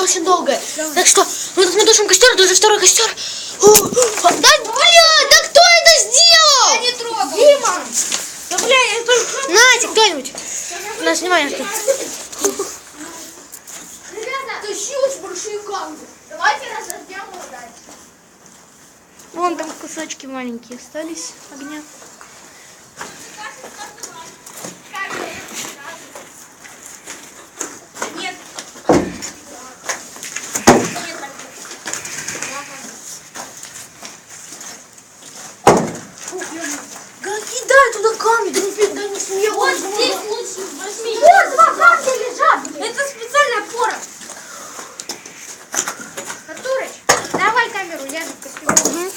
очень долгое. Так что мы тут тушим костер, это уже второй костер. Да, бля, да кто это сделал? Я не трогал. Дима. Да, бля, я только... Нате, кто-нибудь. На, снимай. Ребята, тащилась большие камни. Давайте разождем его дальше. Вон там кусочки маленькие остались огня. Нет. Кидай туда камни, да не смею. Вот здесь лучше возьми. Вот два камня лежат. Это специальная опора. Артурыч, давай камеру, я же посниму.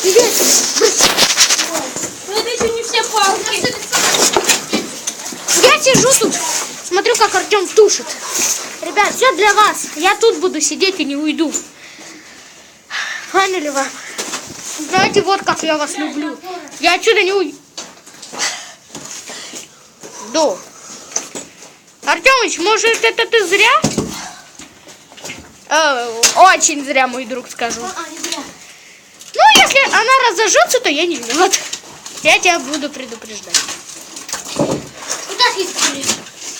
Привет. Но это еще не все палки. Я сижу тут, смотрю, как Артем тушит. Ребят, все для вас. Я тут буду сидеть и не уйду. Поняли вы? Знаете, вот как я вас люблю. Я отсюда не уйду. Да. Артемыч, может, это ты зря? Очень зря, мой друг, скажу. Ну, если она разожжется, то я не виноват. Я тебя буду предупреждать. Вытаскивай.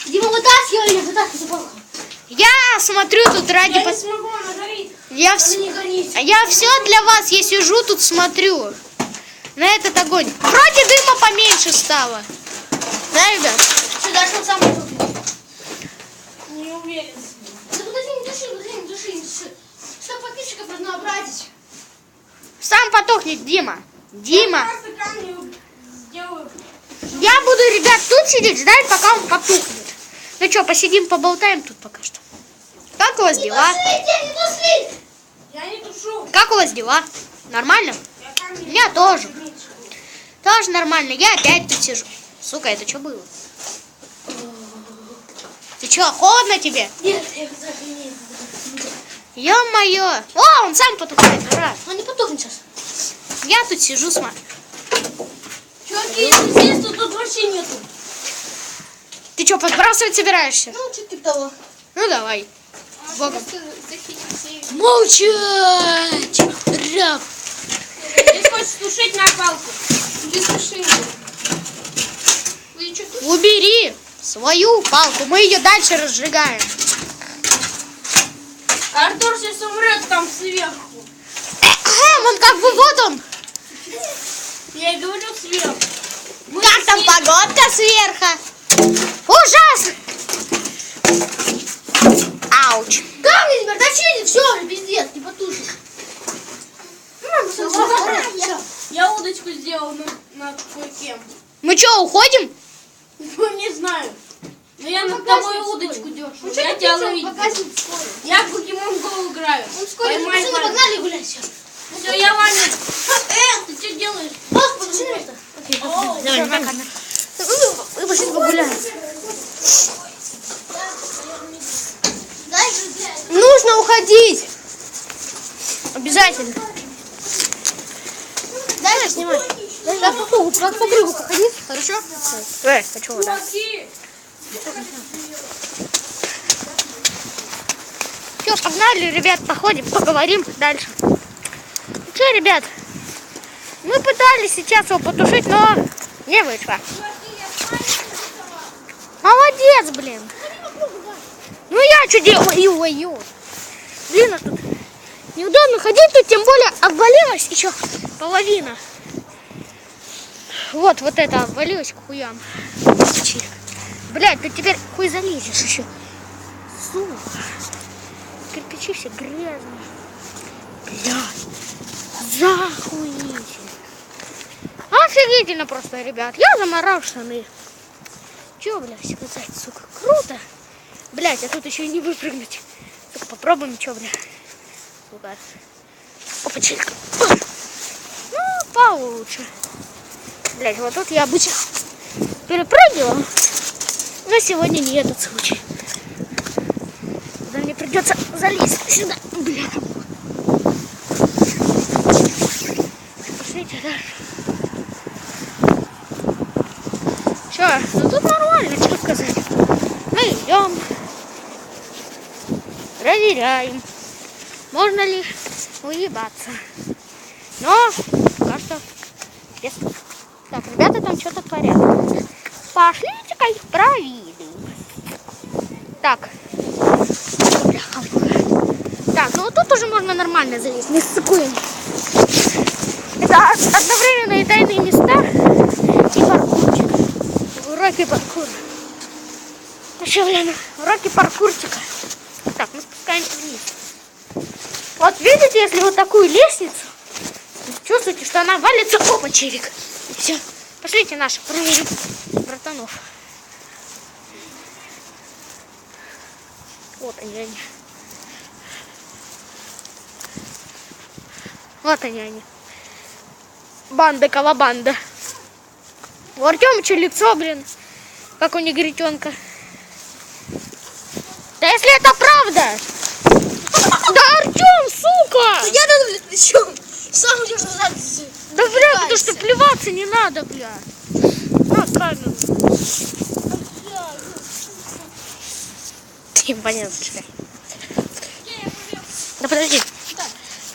Дима, вытаскивай или вытаскивай палку? Я смотрю тут ради... Я не смогу, она горит. Я не все для вас, я сижу тут смотрю на этот огонь. Вроде дыма поменьше стало. Да, ребят? Сюда, что сам не уверен. Да подожди, не души. Чтобы подписчиков разнообразить. Сам потухнет, Дима. Дима. Я просто камни сделаю. Я буду, ребят, тут сидеть, ждать, пока он потухнет. Ну что, посидим, поболтаем тут пока что. Как у вас дела? Не туши! Я не тушу. Как у вас дела? Нормально? У меня тоже. Тоже нормально. Я опять тут сижу. Сука, это что было? Ты что, холодно тебе? Нет, я даже не... Ё-моё. О, он сам потухает, ура. Он не потухнет сейчас. Я тут сижу, смотрю. Чуваки, если здесь, то тут вообще нету. Ты что, подбрасывать собираешься? Ну, чуть типа того. Ну, давай. Богом. Здесь Молчать! Раб. хочешь тушить на палку. Без тушения. Вы что, тушите? Убери свою палку, мы ее дальше разжигаем. Артур сейчас умрет там сверху. Он как бы вот он. Я и говорю сверху. Как там погодка сверху? Ужасно! Ауч. Камни теперь точили, все, пиздец, не потушишь. Я удочку сделал на кое-кем. Мы что, уходим? Ну, не знаю. Но я над тобой удочку держу. Я тебя ловить. Я в Покемон Go играю. Поймай, Пацаны, погнали гулять все. Все, я Ваня. Ты что делаешь? Подожди на место. Давай, пока. Мы пошли погуляем. Нужно уходить. Обязательно. Дай я снимать. Как по кругу походить, хорошо? Давай, хочу вот так. Все, погнали, ребят, походим, поговорим дальше. Ну что, ребят, мы пытались сейчас его потушить, но не вышло. Молодец, блин. Ну я что делаю? Ой-ой. Блин, а тут неудобно ходить, тут тем более обвалилась еще половина. Вот это обвалилось к хуям. Блядь, ты теперь хуй залезешь еще. Сука. Кирпичи все грязные. Блядь. Захуите. Офигительно просто, ребят. Я заморал штаны. Че, блядь, сказать, сука, круто. Блядь, а тут еще и не выпрыгнуть. Сука, попробуем, че, блядь. Сука. Опачелька. Ну, получше. Блядь, вот тут я обычно перепрыгивал. Но сегодня не этот случай. Тогда мне придется залезть сюда. Блядь. Пошлите дальше. Че, ну тут нормально, что сказать. Мы идем. проверяем, можно ли уебаться. Но пока что без. Так, ребята там что-то творят. Пошлите-ка их проверим. Так. Так, ну вот тут уже можно нормально залезть, не ссыкуем. Это одновременно и тайные места, и паркурчик. Уроки паркура. Еще, блин, уроки паркурчика. Так, мы спускаемся вниз. Вот видите, если вот такую лестницу, чувствуете, что она валится, опа, челик. И все. Пошлите наших проверим братанов. Вот они. Вот они. Банда-колобанда. У Артемыча лицо, блин, как у негритенка. Да если это правда! Да, Артем, сука! Да я тут при чем? Сам идешь назад. Да, бля, потому что плеваться не надо, бля. На камеру. Ты понятно, что. Да подожди.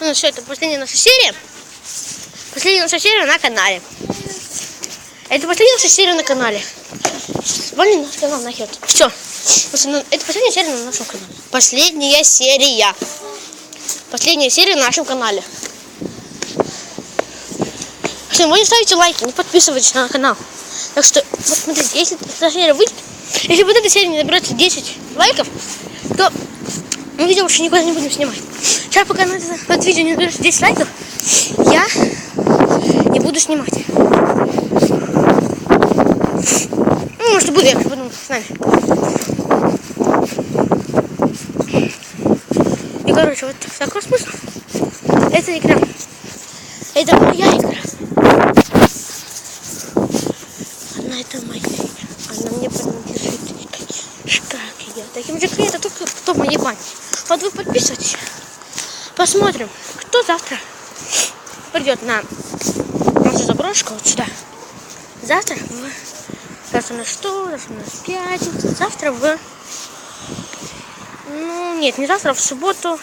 Ну что, это последняя наша серия. Последняя наша серия на канале. Это последняя наша серия на канале. Блин, наш канал нахер. Все. Это последняя серия на нашем канале. Последняя серия. Последняя серия на нашем канале. Все, вы не ставите лайки, не подписывайтесь на канал. Так что, вот смотрите, если эта серия выйдет, если вот эта серия не наберется 10 лайков, то мы видео вообще никуда не будем снимать. Сейчас, пока на это видео не наберется 10 лайков, я не буду снимать. Ну, может, буду, я буду с нами. И, короче, вот такой смысл. Это игра. Это моя игра. Это моя игра. Она мне принадлежит. Как я? Таким же это только кто моей бани. Вот вы подписывайтесь. Посмотрим, кто завтра придет на нашу заброшку вот сюда. Завтра на что? Завтра у нас пятница. Завтра ну нет, не завтра, в субботу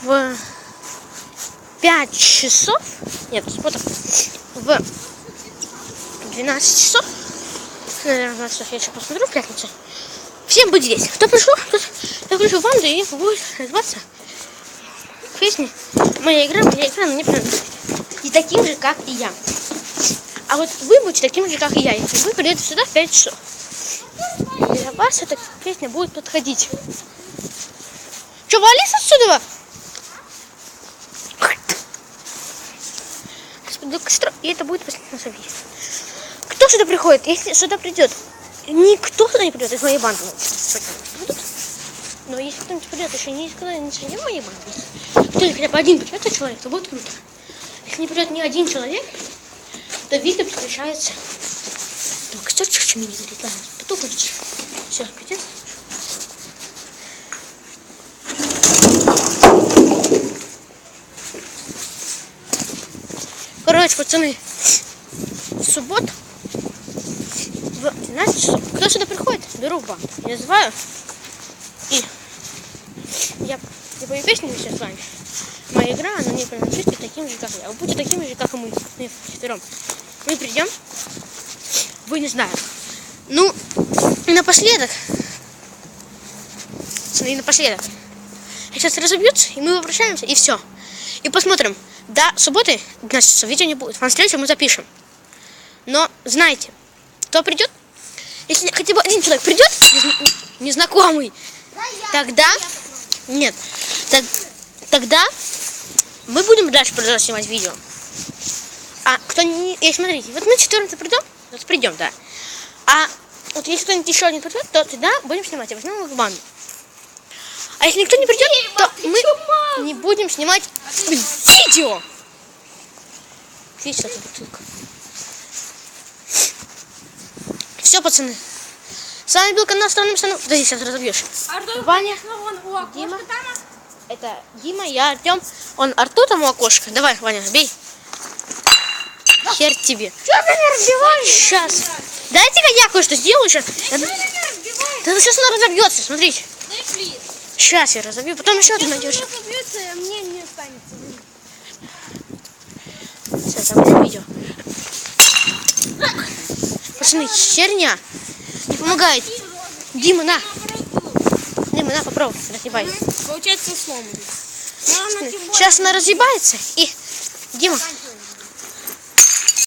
в 5 часов. Нет, в субботу в 12 часов. Наверное, 12 часов я еще посмотрю в пятницу. Всем будет здесь. Кто пришел, я включу банду и будет развиваться песни. Моя игра, она не принадлежит. И таким же, как и я. А вот вы будете таким же, как и я, если вы придете сюда в 5 часов. И для вас эта песня будет подходить. Че, вались отсюда? И это будет последний наш видео. Кто сюда приходит? Если сюда придет, никто сюда не придет из моей банды. Но если кто-нибудь придет, еще не из моей банды, кто хотя бы один придет человек, то будет круто. Если не придет ни один человек, то видео прекращается. Так, что мне не говорит? Ладно, потом ходите. Все, придет. Короче, пацаны, в субботу в 12 часов. Кто сюда приходит, беру в банду. Я называю. И я пою песню сейчас с вами. Моя игра, она не принадлежит таким же, как я. Вы будете такими же, как и мы вчетвером. Мы придем. Вы не знаю. Ну, и напоследок. Сейчас разобьются, и мы попрощаемся, и все. И посмотрим. До субботы 12 часов видео не будет. В следующем мы запишем. Но знайте, кто придет, если хотя бы один человек придет, незнакомый, тогда нет, тогда мы будем дальше продолжать снимать видео. А кто не, смотрите, вот мы 14 придем, вот придем, да. А вот если кто-нибудь еще один придет, то тогда будем снимать, я возьму в банду. А если никто не придет, то мы не будем снимать видео. Видите, эта бутылка. Все, пацаны. С вами был канал Странным Станом. Подожди, сейчас разобьешь. Ваня, Дима. Это Дима, я Артем. Он Арту там у окошка. Давай, Ваня, бей. Хер тебе. Что ты не разбиваешь? Сейчас. Дайте-ка я кое-что сделаю сейчас. Да сейчас она разобьется, смотрите. Дай плиз. Сейчас я разобью, потом еще одну найдешь. Разобьется, а мне не останется. Все, там это видео. Пацаны, херня. Не помогает. Дима, на. Дима, на, попробуй, разъебай. Получается сломано. Сейчас она разъебается и... Дима,